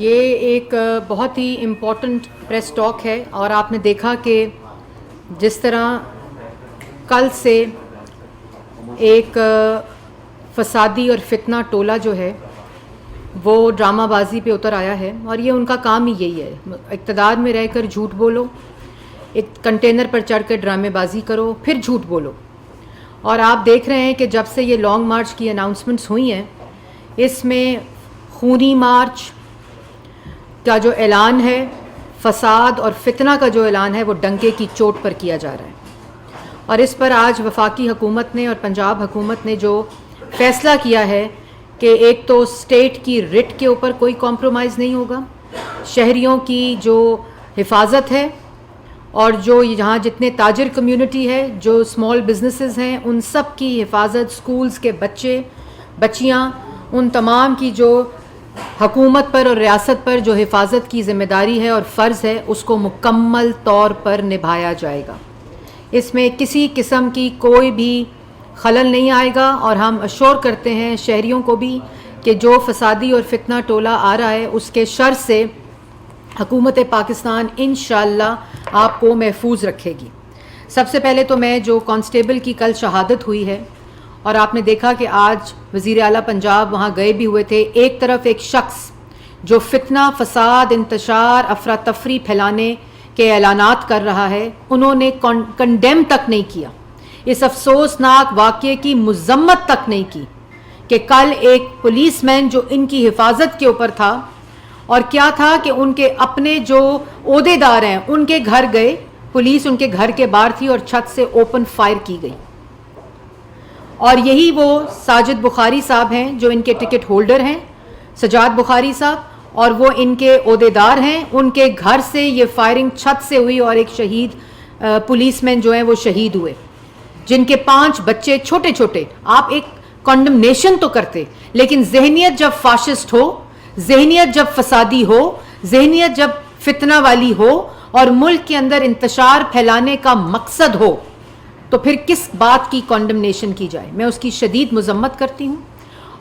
یہ ایک بہت ہی امپورٹنٹ پریس ٹاک ہے اور آپ نے دیکھا کہ جس طرح کل سے ایک فسادی اور فتنہ ٹولہ جو ہے وہ ڈرامہ بازی پہ اتر آیا ہے، اور یہ ان کا کام ہی یہی ہے، اقتدار میں رہ کر جھوٹ بولو، ایک کنٹینر پر چڑھ کر ڈرامے بازی کرو، پھر جھوٹ بولو۔ اور آپ دیکھ رہے ہیں کہ جب سے یہ لانگ مارچ کی اناؤنسمنٹس ہوئی ہیں، اس میں خونی مارچ کا جو اعلان ہے، فساد اور فتنہ کا جو اعلان ہے، وہ ڈنکے کی چوٹ پر کیا جا رہا ہے۔ اور اس پر آج وفاقی حکومت نے اور پنجاب حکومت نے جو فیصلہ کیا ہے کہ ایک تو اسٹیٹ کی رٹ کے اوپر کوئی کمپرومائز نہیں ہوگا، شہریوں کی جو حفاظت ہے اور جو یہاں جتنے تاجر کمیونٹی ہے، جو اسمال بزنسز ہیں، ان سب کی حفاظت، سکولز کے بچے بچیاں، ان تمام کی جو حکومت پر اور ریاست پر جو حفاظت کی ذمہ داری ہے اور فرض ہے، اس کو مکمل طور پر نبھایا جائے گا۔ اس میں کسی قسم کی کوئی بھی خلل نہیں آئے گا، اور ہم اشور کرتے ہیں شہریوں کو بھی کہ جو فسادی اور فتنہ ٹولہ آ رہا ہے، اس کے شر سے حکومت پاکستان انشاءاللہ آپ کو محفوظ رکھے گی۔ سب سے پہلے تو میں جو کانسٹیبل کی کل شہادت ہوئی ہے، اور آپ نے دیکھا کہ آج وزیر اعلیٰ پنجاب وہاں گئے بھی ہوئے تھے، ایک طرف ایک شخص جو فتنہ، فساد، انتشار، افراتفری پھیلانے کے اعلانات کر رہا ہے، انہوں نے کنڈیم تک نہیں کیا، اس افسوسناک واقعے کی مذمت تک نہیں کی کہ کل ایک پولیس مین جو ان کی حفاظت کے اوپر تھا، اور کیا تھا کہ ان کے اپنے جو عہدے دار ہیں ان کے گھر گئے، پولیس ان کے گھر کے باہر تھی اور چھت سے اوپن فائر کی گئی۔ اور یہی وہ ساجد بخاری صاحب ہیں جو ان کے ٹکٹ ہولڈر ہیں، سجاد بخاری صاحب، اور وہ ان کے عہدے دار ہیں، ان کے گھر سے یہ فائرنگ چھت سے ہوئی اور ایک شہید پولیس مین جو ہیں وہ شہید ہوئے، جن کے 5 بچے چھوٹے چھوٹے۔ آپ ایک کنڈمنیشن تو کرتے، لیکن ذہنیت جب فاشسٹ ہو، ذہنیت جب فسادی ہو، ذہنیت جب فتنہ والی ہو، اور ملک کے اندر انتشار پھیلانے کا مقصد ہو، تو پھر کس بات کی کنڈمنیشن کی جائے؟ میں اس کی شدید مذمت کرتی ہوں،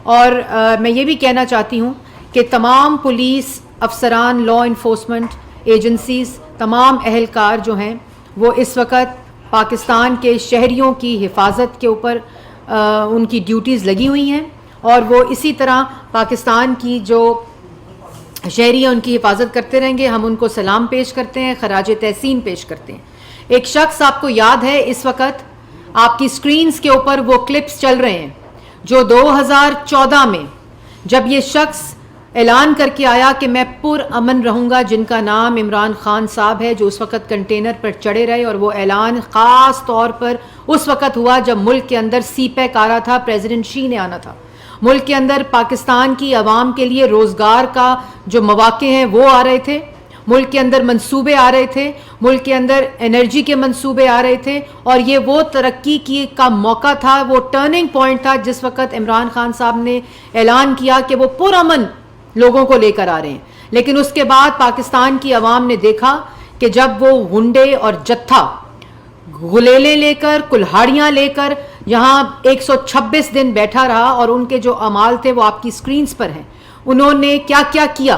اور میں یہ بھی کہنا چاہتی ہوں کہ تمام پولیس افسران، لا انفورسمنٹ ایجنسیز، تمام اہلکار جو ہیں وہ اس وقت پاکستان کے شہریوں کی حفاظت کے اوپر ان کی ڈیوٹیز لگی ہوئی ہیں، اور وہ اسی طرح پاکستان کی جو شہری ہیں ان کی حفاظت کرتے رہیں گے۔ ہم ان کو سلام پیش کرتے ہیں، خراج تحسین پیش کرتے ہیں۔ ایک شخص آپ کو یاد ہے، اس وقت آپ کی سکرینز کے اوپر وہ کلپس چل رہے ہیں، جو 2014 میں جب یہ شخص اعلان کر کے آیا کہ میں پر امن رہوں گا، جن کا نام عمران خان صاحب ہے، جو اس وقت کنٹینر پر چڑھے رہے، اور وہ اعلان خاص طور پر اس وقت ہوا جب ملک کے اندر سی پیک آ رہا تھا، پریزیڈنٹ شی نے آنا تھا، ملک کے اندر پاکستان کی عوام کے لیے روزگار کا جو مواقع ہیں وہ آ رہے تھے، ملک کے اندر منصوبے آ رہے تھے، ملک کے اندر انرجی کے منصوبے آ رہے تھے، اور یہ وہ ترقی کی کا موقع تھا، وہ ٹرننگ پوائنٹ تھا جس وقت عمران خان صاحب نے اعلان کیا کہ وہ پرامن لوگوں کو لے کر آ رہے ہیں۔ لیکن اس کے بعد پاکستان کی عوام نے دیکھا کہ جب وہ غنڈے اور جتھا غلیلے لے کر، کلہاڑیاں لے کر یہاں 126 دن بیٹھا رہا، اور ان کے جو اعمال تھے وہ آپ کی سکرینز پر ہیں، انہوں نے کیا کیا کیا۔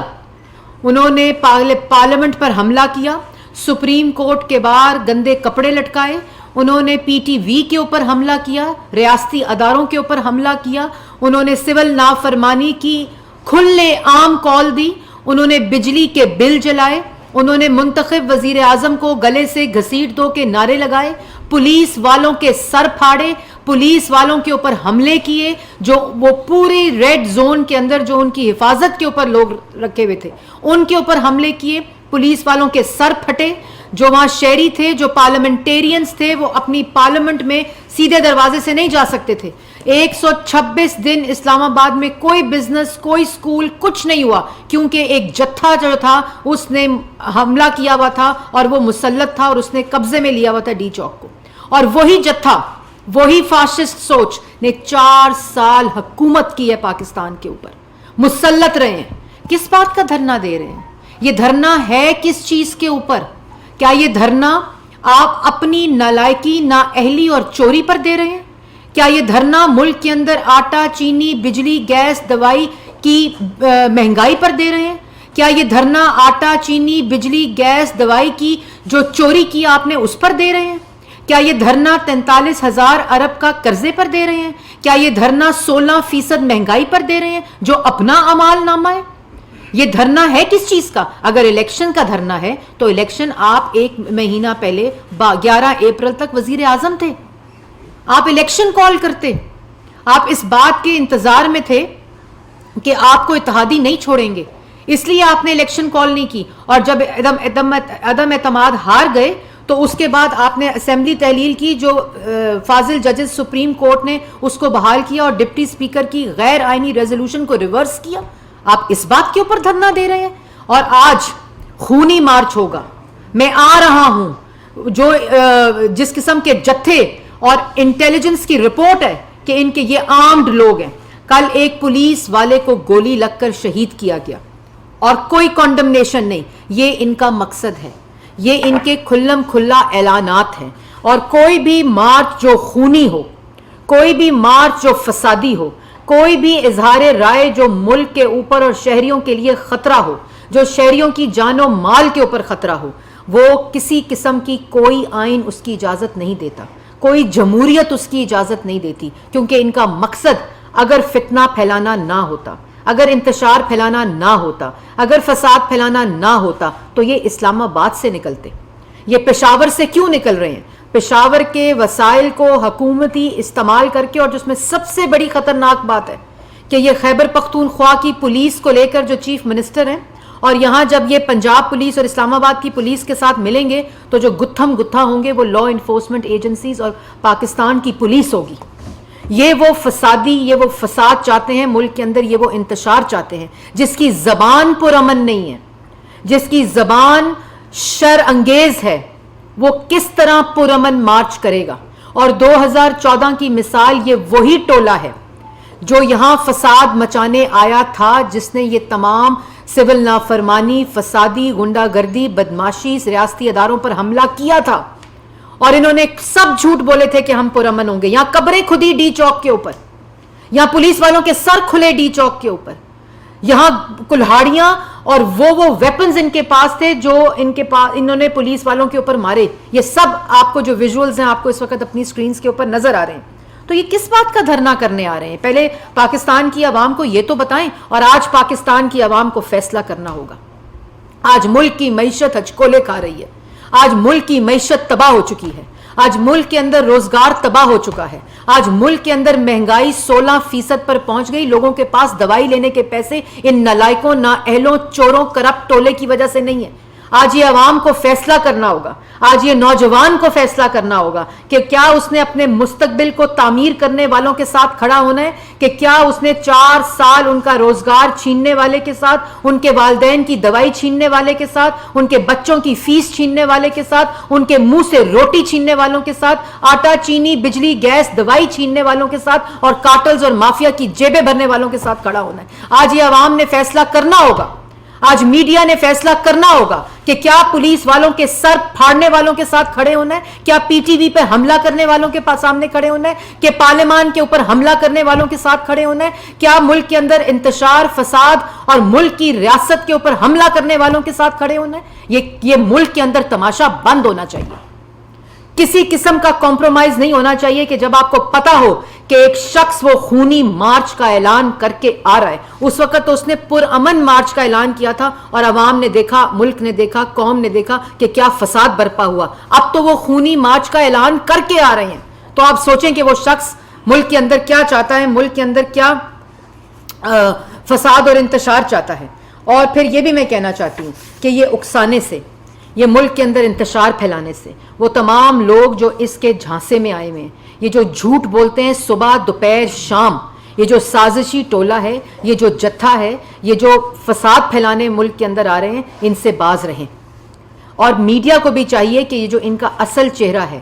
انہوں نے پارلیمنٹ پر حملہ کیا، سپریم کورٹ کے باہر گندے کپڑے لٹکائے، انہوں نے پی ٹی وی کے اوپر حملہ کیا، ریاستی اداروں کے اوپر حملہ کیا، انہوں نے سول نافرمانی کی کھلے عام کال دی، انہوں نے بجلی کے بل جلائے، انہوں نے منتخب وزیر اعظم کو گلے سے گھسیٹ دو کے نعرے لگائے، پولیس والوں کے سر پھاڑے، پولیس والوں کے اوپر حملے کیے، جو وہ پوری ریڈ زون کے اندر جو ان کی حفاظت کے اوپر لوگ رکھے ہوئے تھے ان کے اوپر حملے کیے، پولیس والوں کے سر پھٹے، جو وہاں شہری تھے، جو پارلیمنٹیرینز تھے، وہ اپنی پارلیمنٹ میں سیدھے دروازے سے نہیں جا سکتے تھے۔ 126 دن اسلام آباد میں کوئی بزنس، کوئی سکول، کچھ نہیں ہوا، کیونکہ ایک جتھا جو تھا اس نے حملہ کیا ہوا تھا، اور وہ مسلط تھا، اور اس نے قبضے میں لیا ہوا تھا ڈی چوک کو، اور وہی جتھا، وہی فاشسٹ سوچ نے 4 سال حکومت کی ہے پاکستان کے اوپر، مسلط رہے ہیں۔ کس بات کا دھرنا دے رہے ہیں؟ یہ دھرنا ہے کس چیز کے اوپر؟ کیا یہ دھرنا آپ اپنی نالائکی، نااہلی اور چوری پر دے رہے ہیں؟ کیا یہ دھرنا ملک کے اندر آٹا، چینی، بجلی، گیس، دوائی کی مہنگائی پر دے رہے ہیں؟ کیا یہ دھرنا آٹا چینی بجلی گیس دوائی کی جو چوری کی آپ نے اس پر دے رہے ہیں؟ کیا یہ دھرنا 43,000 ارب کا قرضے پر دے رہے ہیں؟ کیا یہ دھرنا 16% مہنگائی پر دے رہے ہیں جو اپنا اعمال نامہ ہے؟ یہ دھرنا ہے کس چیز کا؟ اگر الیکشن کا دھرنا ہے تو الیکشن آپ 1 مہینہ پہلے 11 اپریل تک وزیر اعظم تھے، آپ الیکشن کال کرتے، آپ اس بات کے انتظار میں تھے کہ آپ کو اتحادی نہیں چھوڑیں گے، اس لیے آپ نے الیکشن کال نہیں کی، اور جب عدم اعتماد ہار گئے تو اس کے بعد آپ نے اسمبلی تحلیل کی، جو فاضل ججز سپریم کورٹ نے اس کو بحال کیا اور ڈپٹی اسپیکر کی غیر آئینی ریزولوشن کو ریورس کیا۔ آپ اس بات کے اوپر دھرنا دے رہے ہیں، اور آج خونی مارچ ہوگا۔ میں آ رہا ہوں، جو جس قسم کے جتھے اور انٹیلیجنس کی رپورٹ ہے کہ ان کے یہ آرمڈ لوگ ہیں، کل ایک پولیس والے کو گولی لگ کر شہید کیا گیا اور کوئی کنڈمنیشن نہیں، یہ ان کا مقصد ہے، یہ ان کے کھلم کھلا اعلانات ہیں۔ اور کوئی بھی مارچ جو خونی ہو، کوئی بھی مارچ جو فسادی ہو، کوئی بھی اظہار رائے جو ملک کے اوپر اور شہریوں کے لیے خطرہ ہو، جو شہریوں کی جان و مال کے اوپر خطرہ ہو، وہ کسی قسم کی کوئی آئین اس کی اجازت نہیں دیتا، کوئی جمہوریت اس کی اجازت نہیں دیتی، کیونکہ ان کا مقصد اگر فتنہ پھیلانا نہ ہوتا، اگر انتشار پھیلانا نہ ہوتا، اگر فساد پھیلانا نہ ہوتا تو یہ اسلام آباد سے نکلتے۔ یہ پشاور سے کیوں نکل رہے ہیں؟ پشاور کے وسائل کو حکومتی استعمال کر کے، اور جس میں سب سے بڑی خطرناک بات ہے کہ یہ خیبر پختونخوا کی پولیس کو لے کر جو چیف منسٹر ہیں، اور یہاں جب یہ پنجاب پولیس اور اسلام آباد کی پولیس کے ساتھ ملیں گے تو جو گتھم گتھا ہوں گے وہ لا انفورسمنٹ ایجنسیز اور پاکستان کی پولیس ہوگی۔ یہ وہ فسادی، یہ وہ فساد چاہتے ہیں ملک کے اندر، یہ وہ انتشار چاہتے ہیں جس کی زبان پرامن نہیں ہے، جس کی زبان شر انگیز ہے، وہ کس طرح پرامن مارچ کرے گا؟ اور 2014 کی مثال یہ وہی ٹولہ ہے جو یہاں فساد مچانے آیا تھا، جس نے یہ تمام سول نافرمانی، فسادی، غنڈہ گردی، بدماشی ریاستی اداروں پر حملہ کیا تھا، اور انہوں نے سب جھوٹ بولے تھے کہ ہم پرامن ہوں گے۔ یہاں قبریں کھدی ڈی چوک کے اوپر، یہاں پولیس والوں کے سر کھلے ڈی چوک کے اوپر، یہاں کلہاڑیاں اور وہ ویپنز ان کے پاس تھے جو انہوں نے پولیس والوں کے اوپر مارے۔ یہ سب آپ کو جو ویژولز ہیں آپ کو اس وقت اپنی سکرینز کے اوپر نظر آ رہے ہیں۔ تو یہ کس بات کا دھرنا کرنے آ رہے ہیں؟ پہلے پاکستان کی عوام کو یہ تو بتائیں، اور آج پاکستان کی عوام کو فیصلہ کرنا ہوگا۔ آج ملک کی معیشت ہچکولے کھا رہی ہے، آج ملک کی معیشت تباہ ہو چکی ہے، آج ملک کے اندر روزگار تباہ ہو چکا ہے، آج ملک کے اندر مہنگائی 16% پر پہنچ گئی۔ لوگوں کے پاس دوائی لینے کے پیسے ان نالائکوں، نااہلوں، چوروں، کرپٹ ٹولے کی وجہ سے نہیں ہے۔ آج یہ عوام کو فیصلہ کرنا ہوگا، آج یہ نوجوان کو فیصلہ کرنا ہوگا کہ کیا اس نے اپنے مستقبل کو تعمیر کرنے والوں کے ساتھ کھڑا ہونا ہے، کہ کیا اس نے 4 سال ان کا روزگار چھیننے والے کے ساتھ، ان کے والدین کی دوائی چھیننے والے کے ساتھ، ان کے بچوں کی فیس چھیننے والے کے ساتھ، ان کے منہ سے روٹی چھیننے والوں کے ساتھ، آٹا چینی بجلی گیس دوائی چھیننے والوں کے ساتھ، اور کارٹلز اور مافیا کی جیبیں بھرنے والوں کے ساتھ کھڑا ہونا ہے۔ آج یہ عوام نے فیصلہ کرنا ہوگا، آج میڈیا نے فیصلہ کرنا ہوگا کہ کیا پولیس والوں کے سر پھاڑنے والوں کے ساتھ کھڑے ہونا ہے، کیا پی ٹی وی پہ حملہ کرنے والوں کے سامنے کھڑے ہونا ہے، کہ پارلیمان کے اوپر حملہ کرنے والوں کے ساتھ کھڑے ہونا ہے، کیا ملک کے اندر انتشار، فساد اور ملک کی ریاست کے اوپر حملہ کرنے والوں کے ساتھ کھڑے ہونا ہے؟ یہ ملک کے اندر تماشا بند ہونا چاہیے۔ کسی قسم کا کمپرومائز نہیں ہونا چاہیے کہ جب آپ کو پتا ہو کہ ایک شخص وہ خونی مارچ کا اعلان کر کے آ رہا ہے۔ اس وقت تو اس نے پرامن مارچ کا اعلان کیا تھا، اور عوام نے دیکھا، ملک نے دیکھا، قوم نے دیکھا کہ کیا فساد برپا ہوا۔ اب تو وہ خونی مارچ کا اعلان کر کے آ رہے ہیں، تو آپ سوچیں کہ وہ شخص ملک کے اندر کیا چاہتا ہے، ملک کے اندر کیا فساد اور انتشار چاہتا ہے۔ اور پھر یہ بھی میں کہنا چاہتی ہوں کہ یہ اکسانے سے، یہ ملک کے اندر انتشار پھیلانے سے، وہ تمام لوگ جو اس کے جھانسے میں آئے ہوئے ہیں، یہ جو جھوٹ بولتے ہیں صبح دوپہر شام، یہ جو سازشی ٹولہ ہے، یہ جو جتھا ہے، یہ جو فساد پھیلانے ملک کے اندر آ رہے ہیں، ان سے باز رہیں۔ اور میڈیا کو بھی چاہیے کہ یہ جو ان کا اصل چہرہ ہے،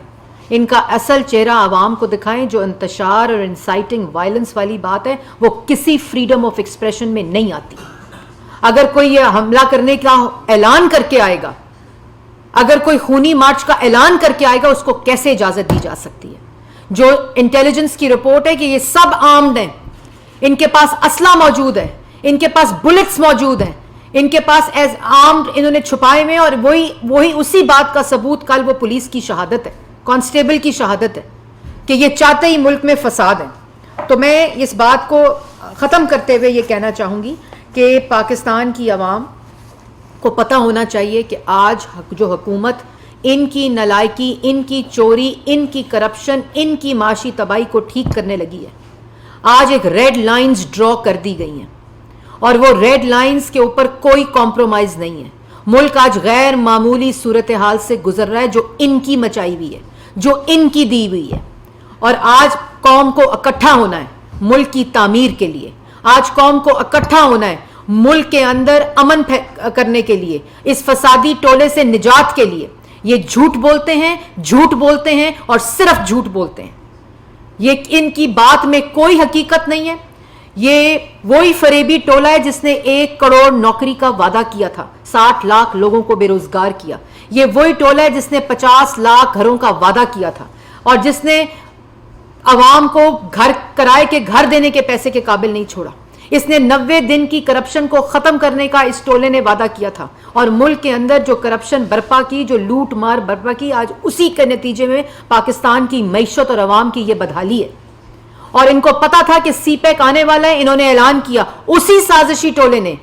ان کا اصل چہرہ عوام کو دکھائیں۔ جو انتشار اور انسائٹنگ وائلنس والی بات ہے وہ کسی فریڈم آف ایکسپریشن میں نہیں آتی۔ اگر کوئی یہ حملہ کرنے کا اعلان کر کے آئے گا، اگر کوئی خونی مارچ کا اعلان کر کے آئے گا، اس کو کیسے اجازت دی جا سکتی ہے؟ جو انٹیلیجنس کی رپورٹ ہے کہ یہ سب آرمڈ ہیں، ان کے پاس اسلحہ موجود ہے، ان کے پاس بلٹس موجود ہیں، ان کے پاس ایز آرمڈ انہوں نے چھپائے ہوئے، اور وہی اسی بات کا ثبوت کل وہ پولیس کی شہادت ہے، کانسٹیبل کی شہادت ہے کہ یہ چاہتے ہی ملک میں فساد ہے۔ تو میں اس بات کو ختم کرتے ہوئے یہ کہنا چاہوں گی کہ پاکستان کی عوام کو پتہ ہونا چاہیے کہ آج جو حکومت ان کی نالائکی، ان کی چوری، ان کی کرپشن، ان کی معاشی تباہی کو ٹھیک کرنے لگی ہے، آج ایک ریڈ لائنز ڈرا کر دی گئی ہیں، اور وہ ریڈ لائنز کے اوپر کوئی کمپرومائز نہیں ہے۔ ملک آج غیر معمولی صورتحال سے گزر رہا ہے جو ان کی مچائی ہوئی ہے، جو ان کی دی ہوئی ہے، اور آج قوم کو اکٹھا ہونا ہے ملک کی تعمیر کے لیے، آج قوم کو اکٹھا ہونا ہے ملک کے اندر امن کرنے کے لیے، اس فسادی ٹولے سے نجات کے لیے۔ یہ جھوٹ بولتے ہیں اور صرف جھوٹ بولتے ہیں، یہ ان کی بات میں کوئی حقیقت نہیں ہے۔ یہ وہی فریبی ٹولہ ہے جس نے 1 کروڑ نوکری کا وعدہ کیا تھا، 60 لاکھ لوگوں کو بے روزگار کیا۔ یہ وہی ٹولہ ہے جس نے 50 لاکھ گھروں کا وعدہ کیا تھا، اور جس نے عوام کو کرائے کے گھر دینے کے پیسے کے قابل نہیں چھوڑا۔ اس نے 90 دن کی کرپشن کو ختم کرنے کا اس ٹولے نے وعدہ کیا تھا، اور ملک کے اندر جو کرپشن برپا کی، جو لوٹ مار برپا کی، آج اسی کے نتیجے میں پاکستان کی معیشت اور عوام کی یہ بدحالی ہے۔ اور ان کو پتا تھا کہ سی پیک آنے والا ہے، انہوں نے اعلان کیا، اسی سازشی ٹولے نے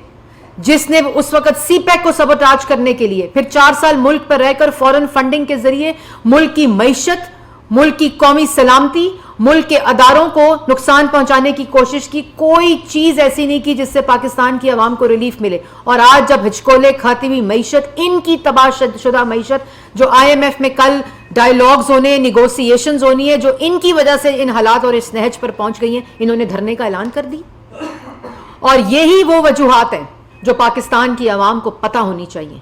جس نے اس وقت سی پیک کو سبوٹاج کرنے کے لیے پھر 4 سال ملک پر رہ کر فورن فنڈنگ کے ذریعے ملک کی معیشت، ملک کی قومی سلامتی، ملک کے اداروں کو نقصان پہنچانے کی کوشش کی۔ کوئی چیز ایسی نہیں کی جس سے پاکستان کی عوام کو ریلیف ملے، اور آج جب ہچکولے کھاتی ہوئی معیشت، ان کی تباہ شدہ معیشت، جو آئی ایم ایف میں کل ڈائیلاگز ہونے، نیگوسیشنز ہونی ہے، جو ان کی وجہ سے ان حالات اور اس نہج پر پہنچ گئی ہیں، انہوں نے دھرنے کا اعلان کر دی۔ اور یہی وہ وجوہات ہیں جو پاکستان کی عوام کو پتہ ہونی چاہیے،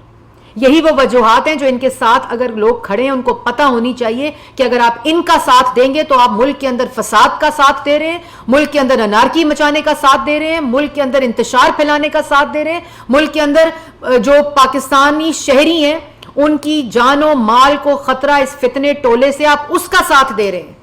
یہی وہ وجوہات ہیں جو ان کے ساتھ اگر لوگ کھڑے ہیں ان کو پتہ ہونی چاہیے کہ اگر آپ ان کا ساتھ دیں گے تو آپ ملک کے اندر فساد کا ساتھ دے رہے ہیں، ملک کے اندر انارکی مچانے کا ساتھ دے رہے ہیں، ملک کے اندر انتشار پھیلانے کا ساتھ دے رہے ہیں، ملک کے اندر جو پاکستانی شہری ہیں ان کی جان و مال کو خطرہ اس فتنے ٹولے سے آپ اس کا ساتھ دے رہے ہیں۔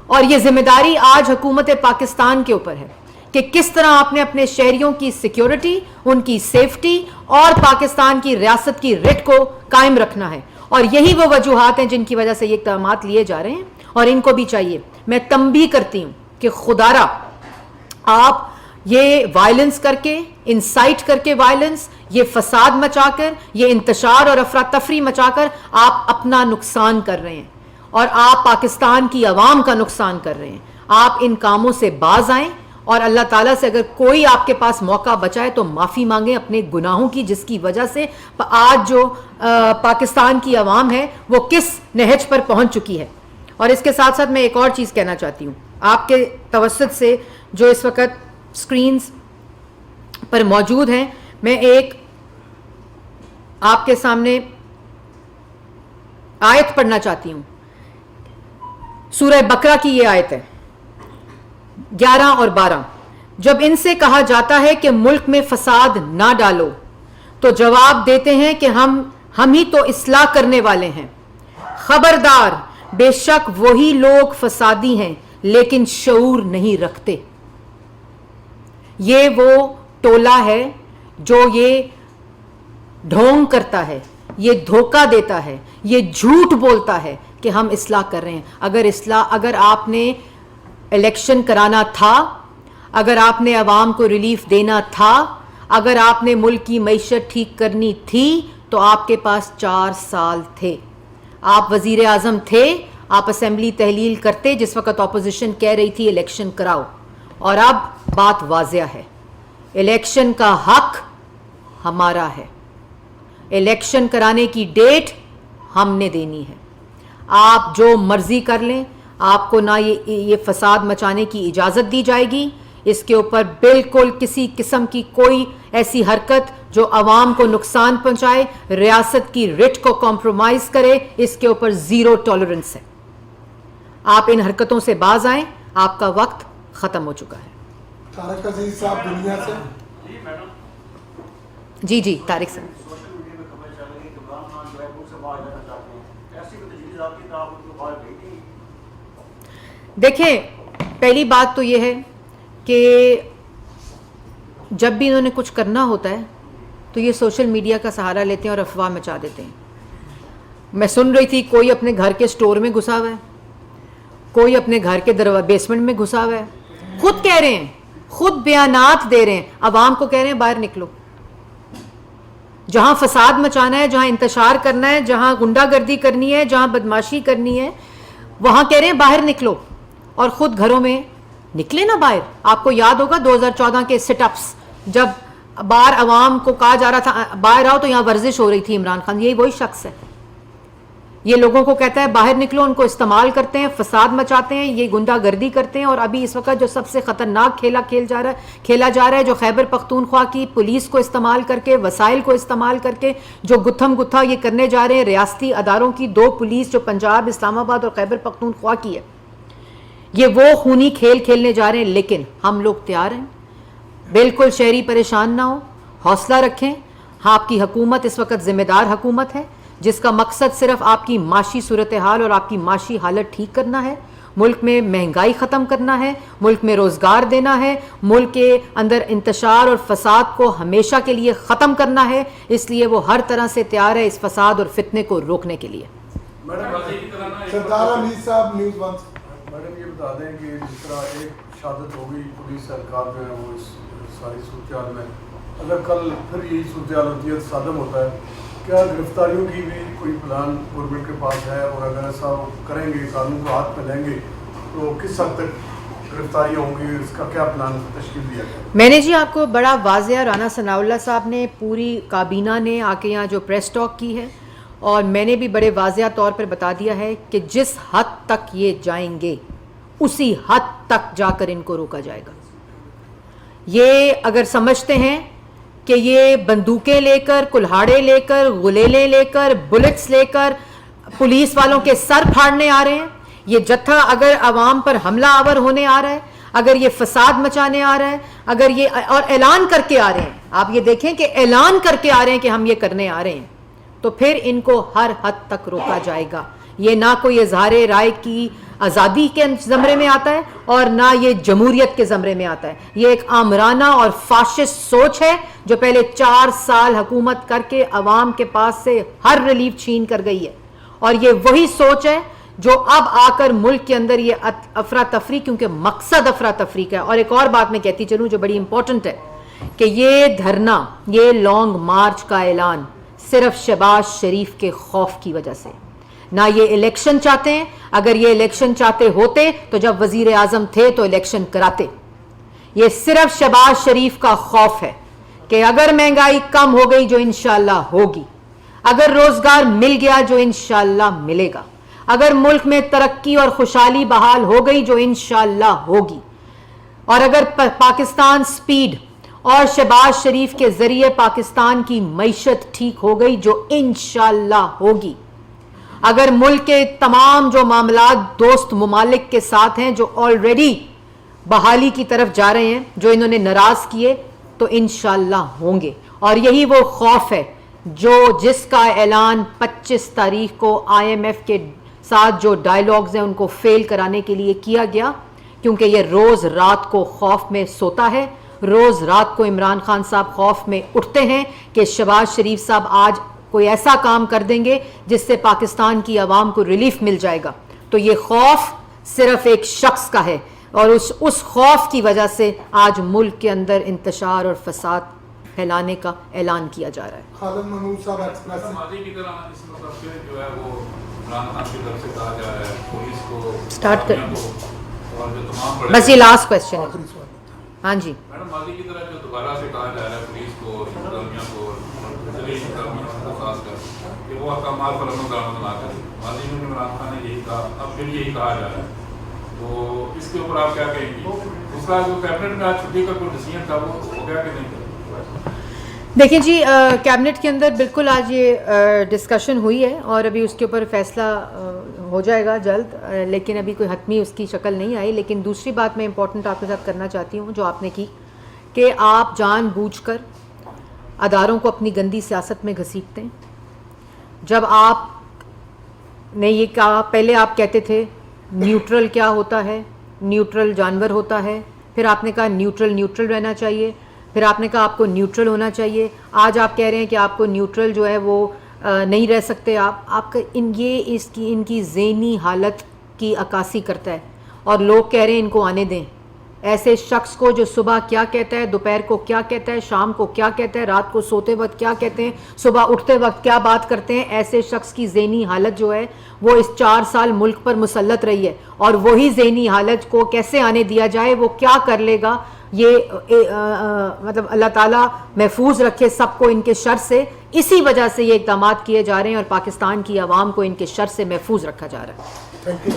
اور یہ ذمہ داری آج حکومت پاکستان کے اوپر ہے کہ کس طرح آپ نے اپنے شہریوں کی سیکیورٹی، ان کی سیفٹی اور پاکستان کی ریاست کی رٹ کو قائم رکھنا ہے۔ اور یہی وہ وجوہات ہیں جن کی وجہ سے یہ اقدامات لیے جا رہے ہیں، اور ان کو بھی چاہیے۔ میں تنبیہ کرتی ہوں کہ خدارا آپ یہ وائلنس کر کے، انسائٹ کر کے وائلنس، یہ فساد مچا کر، یہ انتشار اور افراتفری مچا کر آپ اپنا نقصان کر رہے ہیں، اور آپ پاکستان کی عوام کا نقصان کر رہے ہیں۔ آپ ان کاموں سے باز آئیں، اور اللہ تعالیٰ سے اگر کوئی آپ کے پاس موقع بچائے تو معافی مانگیں اپنے گناہوں کی، جس کی وجہ سے آج جو پاکستان کی عوام ہے وہ کس نہج پر پہنچ چکی ہے۔ اور اس کے ساتھ ساتھ میں ایک اور چیز کہنا چاہتی ہوں، آپ کے توسط سے جو اس وقت سکرینز پر موجود ہیں، میں ایک آپ کے سامنے آیت پڑھنا چاہتی ہوں۔ سورہ بقرہ کی یہ آیت ہے 11 اور 12۔ جب ان سے کہا جاتا ہے کہ ملک میں فساد نہ ڈالو تو جواب دیتے ہیں کہ ہم ہی تو اصلاح کرنے والے ہیں۔ خبردار، بے شک وہی لوگ فسادی ہیں لیکن شعور نہیں رکھتے۔ یہ وہ ٹولہ ہے جو یہ ڈھونگ کرتا ہے، یہ دھوکہ دیتا ہے، یہ جھوٹ بولتا ہے کہ ہم اصلاح کر رہے ہیں۔ اگر آپ نے الیکشن کرانا تھا، اگر آپ نے عوام کو ریلیف دینا تھا، اگر آپ نے ملک کی معیشت ٹھیک کرنی تھی تو آپ کے پاس 4 سال تھے۔ آپ وزیر اعظم تھے، آپ اسمبلی تحلیل کرتے جس وقت اپوزیشن کہہ رہی تھی الیکشن کراؤ، اور اب بات واضح ہے، الیکشن کا حق ہمارا ہے، الیکشن کرانے کی ڈیٹ ہم نے دینی ہے۔ آپ جو مرضی کر لیں، آپ کو نہ یہ فساد مچانے کی اجازت دی جائے گی، اس کے اوپر بالکل کسی قسم کی کوئی ایسی حرکت جو عوام کو نقصان پہنچائے، ریاست کی رٹ کو کمپرومائز کرے، اس کے اوپر 0 ٹالرنس ہے۔ آپ ان حرکتوں سے باز آئیں، آپ کا وقت ختم ہو چکا ہے۔ طارق عزیز صاحب دنیا سے۔ جی طارق صاحب۔ دیکھیں، پہلی بات تو یہ ہے کہ جب بھی انہوں نے کچھ کرنا ہوتا ہے تو یہ سوشل میڈیا کا سہارا لیتے ہیں اور افواہ مچا دیتے ہیں. میں سن رہی تھی کوئی اپنے گھر کے سٹور میں گھسا ہوا ہے, کوئی اپنے گھر کے بیسمنٹ میں گھسا ہوا ہے, خود کہہ رہے ہیں, خود بیانات دے رہے ہیں, عوام کو کہہ رہے ہیں باہر نکلو. جہاں فساد مچانا ہے, جہاں انتشار کرنا ہے, جہاں غنڈہ گردی کرنی ہے, جہاں بدماشی کرنی ہے, وہاں کہہ رہے ہیں باہر نکلو, اور خود گھروں میں نکلے نا باہر. آپ کو یاد ہوگا 2014 کے سٹ اپس, جب باہر عوام کو کہا جا رہا تھا باہر آؤ, تو یہاں ورزش ہو رہی تھی. عمران خان یہی وہی شخص ہے, یہ لوگوں کو کہتا ہے باہر نکلو, ان کو استعمال کرتے ہیں, فساد مچاتے ہیں, یہ غنڈہ گردی کرتے ہیں. اور ابھی اس وقت جو سب سے خطرناک کھیلا جا رہا ہے جو خیبر پختونخوا کی پولیس کو استعمال کر کے, وسائل کو استعمال کر کے جو گتھم گتھا یہ کرنے جا رہے ہیں ریاستی اداروں کی, 2 پولیس جو پنجاب, اسلام آباد اور خیبر پختونخوا کی ہے, یہ وہ خونی کھیل کھیلنے جا رہے ہیں. لیکن ہم لوگ تیار ہیں, بالکل شہری پریشان نہ ہو, حوصلہ رکھیں. ہاں, آپ کی حکومت اس وقت ذمہ دار حکومت ہے جس کا مقصد صرف آپ کی معاشی صورتحال اور آپ کی معاشی حالت ٹھیک کرنا ہے, ملک میں مہنگائی ختم کرنا ہے, ملک میں روزگار دینا ہے, ملک کے اندر انتشار اور فساد کو ہمیشہ کے لیے ختم کرنا ہے. اس لیے وہ ہر طرح سے تیار ہے اس فساد اور فتنے کو روکنے کے لیے. سردار حمید صاحب نیوز 1. میڈم یہ بتا دیں کہ جس طرح ایک شہادت ہو گئی پولیس اہلکار جو ہے وہ اس ساری صورتحال میں, اگر کل پھر یہی صورتحال ہوتی ہے صادم ہوتا ہے, کیا گرفتاریوں کی بھی کوئی پلان گورنمنٹ کے پاس ہے؟ اور اگر ایسا کریں گے, قانون کو ہاتھ میں لیں گے, تو کس حد تک گرفتاریاں ہوں گی, اس کا کیا پلان تشکیل دیا گیا؟ میں نے جی آپ کو بڑا واضح, رانا ثناء اللہ صاحب نے, پوری کابینہ نے آ کے یہاں جو پریس ٹاک کی ہے, اور میں نے بھی بڑے واضح طور پر بتا دیا ہے کہ جس حد تک یہ جائیں گے اسی حد تک جا کر ان کو روکا جائے گا. یہ اگر سمجھتے ہیں کہ یہ بندوقیں لے کر, کلہاڑے لے کر, غلیلے لے کر, بلٹس لے کر پولیس والوں کے سر پھاڑنے آ رہے ہیں, یہ جتھا اگر عوام پر حملہ آور ہونے آ رہا ہے, اگر یہ فساد مچانے آ رہا ہے, اگر یہ اور اعلان کر کے آ رہے ہیں, آپ یہ دیکھیں کہ اعلان کر کے آ رہے ہیں کہ ہم یہ کرنے آ رہے ہیں, تو پھر ان کو ہر حد تک روکا جائے گا. یہ نہ کوئی اظہار رائے کی آزادی کے زمرے میں آتا ہے اور نہ یہ جمہوریت کے زمرے میں آتا ہے. یہ ایک آمرانہ اور فاشسٹ سوچ ہے جو پہلے 4 سال حکومت کر کے عوام کے پاس سے ہر ریلیف چھین کر گئی ہے, اور یہ وہی سوچ ہے جو اب آ کر ملک کے اندر یہ افراتفری, کیونکہ مقصد افراتفری کا ہے. اور ایک اور بات میں کہتی چلوں جو بڑی امپورٹنٹ ہے, کہ یہ دھرنا, یہ لانگ مارچ کا اعلان صرف شہباز شریف کے خوف کی وجہ سے, نہ یہ الیکشن چاہتے ہیں. اگر یہ الیکشن چاہتے ہوتے تو جب وزیر اعظم تھے تو الیکشن کراتے. یہ صرف شہباز شریف کا خوف ہے کہ اگر مہنگائی کم ہو گئی, جو انشاءاللہ ہوگی, اگر روزگار مل گیا, جو انشاءاللہ ملے گا, اگر ملک میں ترقی اور خوشحالی بحال ہو گئی, جو انشاءاللہ ہوگی, اور اگر پاکستان سپیڈ اور شہباز شریف کے ذریعے پاکستان کی معیشت ٹھیک ہو گئی, جو انشاءاللہ ہوگی, اگر ملک کے تمام جو معاملات دوست ممالک کے ساتھ ہیں جو آلریڈی بحالی کی طرف جا رہے ہیں, جو انہوں نے ناراض کیے, تو انشاءاللہ ہوں گے. اور یہی وہ خوف ہے جس کا اعلان 25 تاریخ کو IMF کے ساتھ جو ڈائیلاگز ہیں ان کو فیل کرانے کے لیے کیا گیا, کیونکہ یہ روز رات کو خوف میں سوتا ہے. روز رات کو عمران خان صاحب خوف میں اٹھتے ہیں کہ شہباز شریف صاحب آج کوئی ایسا کام کر دیں گے جس سے پاکستان کی عوام کو ریلیف مل جائے گا. تو یہ خوف صرف ایک شخص کا ہے, اور اس خوف کی وجہ سے آج ملک کے اندر انتشار اور فساد پھیلانے کا اعلان کیا جا رہا ہے. خالد محمود صاحب ایکسپریس. ماضی کی طرح اس مطلب سے جو ہے وہ عمران خان کی طرف سے کہا جا رہا ہے پولیس کو اسٹارٹ کر, اور جو تمام بڑے, بس یہ لاسٹ کوشچن ہے. ہاں جی میڈم, ماضی کی طرح جو دوبارہ سے کہا جا رہا ہے پولیس کو, انتظامیہ کو, ذریعہ انتظامیہ کو خاص کر کہ وہ احکامات پر عمل درآمد نہ کرے. ماضی میں عمران خان نے یہی کہا, اب پھر یہی کہا جا رہا ہے, تو اس کے اوپر آپ کیا کہیں گی؟ دوسرا جو کیبنٹ میں آج چھٹی کا کوئی ڈیسیژن تھا وہ ہو گیا کہ نہیں؟ دیکھیں جی, کیبنٹ کے اندر بالکل آج یہ ڈسکشن ہوئی ہے اور ابھی اس کے اوپر فیصلہ ہو جائے گا جلد, لیکن ابھی کوئی حتمی اس کی شکل نہیں آئی. لیکن دوسری بات میں امپورٹنٹ آپ کے ساتھ کرنا چاہتی ہوں جو آپ نے کی, کہ آپ جان بوجھ کر اداروں کو اپنی گندی سیاست میں گھسیٹتے ہیں. جب آپ نے یہ کہا, پہلے آپ کہتے تھے نیوٹرل کیا ہوتا ہے, نیوٹرل جانور ہوتا ہے, پھر آپ نے کہا نیوٹرل رہنا چاہیے, پھر آپ نے کہا آپ کو نیوٹرل ہونا چاہیے. آج آپ کہہ رہے ہیں کہ آپ کو نیوٹرل جو ہے وہ نہیں رہ سکتے آپ کا یہ ان کی ذہنی حالت کی عکاسی کرتا ہے. اور لوگ کہہ رہے ہیں ان کو آنے دیں. ایسے شخص کو جو صبح کیا کہتا ہے, دوپہر کو کیا کہتا ہے, شام کو کیا کہتا ہے, رات کو سوتے وقت کیا کہتے ہیں, صبح اٹھتے وقت کیا بات کرتے ہیں, ایسے شخص کی ذہنی حالت جو ہے وہ اس 4 سال ملک پر مسلط رہی ہے. اور وہی ذہنی حالت کو کیسے آنے دیا جائے, وہ کیا کر لے گا, یہ مطلب اللہ تعالیٰ محفوظ رکھے سب کو ان کے شر سے. اسی وجہ سے یہ اقدامات کیے جا رہے ہیں اور پاکستان کی عوام کو ان کے شر سے محفوظ رکھا جا رہا ہے. Thank you.